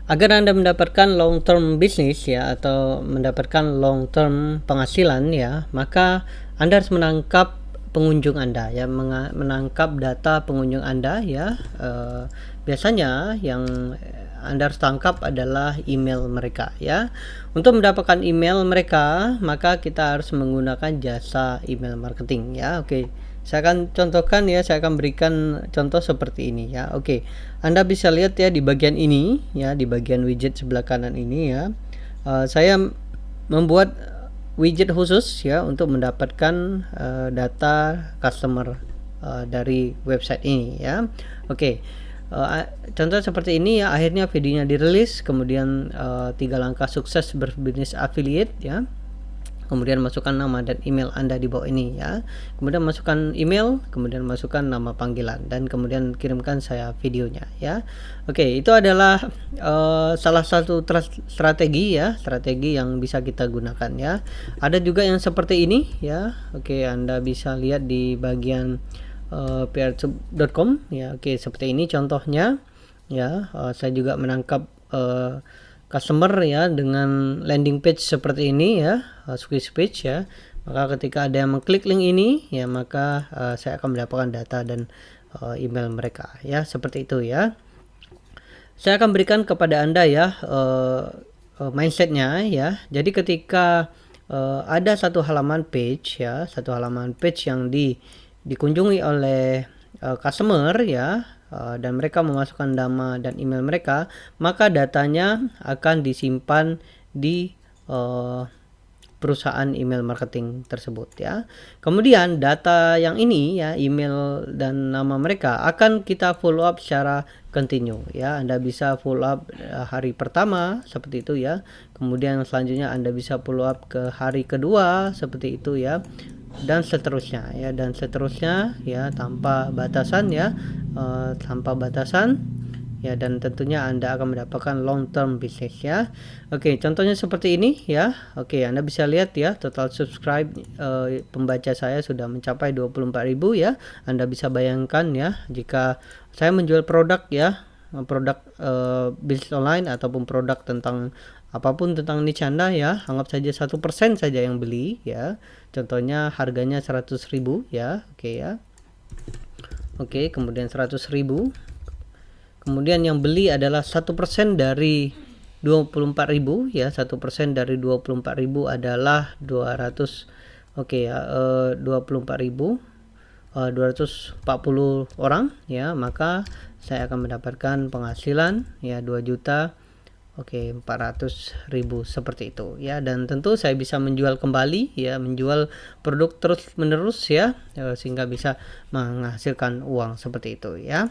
Agar Anda mendapatkan long term bisnis ya, atau mendapatkan long term penghasilan ya, maka Anda harus menangkap pengunjung Anda ya, menangkap data pengunjung Anda ya. Biasanya yang Anda harus tangkap adalah email mereka ya. Untuk mendapatkan email mereka, maka kita harus menggunakan jasa email marketing ya. Oke. Saya akan contohkan ya, saya akan berikan contoh seperti ini ya. Oke, Anda bisa lihat ya di bagian ini ya, di bagian widget sebelah kanan ini ya. Saya membuat widget khusus ya untuk mendapatkan data customer dari website ini ya. Oke. Contoh seperti ini ya, akhirnya videonya dirilis, kemudian 3 langkah sukses berbisnis affiliate ya. Kemudian masukkan nama dan email Anda di bawah ini ya. Kemudian masukkan email, kemudian masukkan nama panggilan, dan kemudian kirimkan saya videonya ya. Oke, itu adalah salah satu strategi ya, strategi yang bisa kita gunakan ya. Ada juga yang seperti ini ya. Oke, Anda bisa lihat di bagian peertube.com ya. Oke, seperti ini contohnya ya. Saya juga menangkap customer ya dengan landing page seperti ini ya, squeeze page ya. Maka ketika ada yang mengklik link ini ya, maka saya akan mendapatkan data dan email mereka ya, seperti itu ya. Saya akan berikan kepada Anda ya mindsetnya ya. Jadi ketika ada satu halaman page ya, satu halaman page yang dikunjungi oleh customer ya, dan mereka memasukkan nama dan email mereka, maka datanya akan disimpan di perusahaan email marketing tersebut ya. Kemudian data yang ini ya, email dan nama mereka, akan kita follow up secara continue ya. Anda bisa follow up hari pertama seperti itu ya. Kemudian selanjutnya Anda bisa follow up ke hari kedua seperti itu ya, dan seterusnya ya, tanpa batasan ya, tanpa batasan ya, dan tentunya Anda akan mendapatkan long term bisnis ya. Oke, contohnya seperti ini ya. Oke, Anda bisa lihat ya, total subscribe pembaca saya sudah mencapai 24.000 ya. Anda bisa bayangkan ya, jika saya menjual produk ya, produk bisnis online ataupun produk tentang apapun tentang niche Anda ya, anggap saja 1% saja yang beli ya. Contohnya harganya 100.000 ya. Oke ya. Oke, kemudian 100.000. Kemudian yang beli adalah 1% dari 24.000 ya. 1% dari 24.000 adalah 200. Oke ya, 24.000, 240 orang ya, maka saya akan mendapatkan penghasilan ya 2 juta. Oke, 400.000 seperti itu ya. Dan tentu saya bisa menjual kembali ya, menjual produk terus menerus ya, sehingga bisa menghasilkan uang seperti itu ya.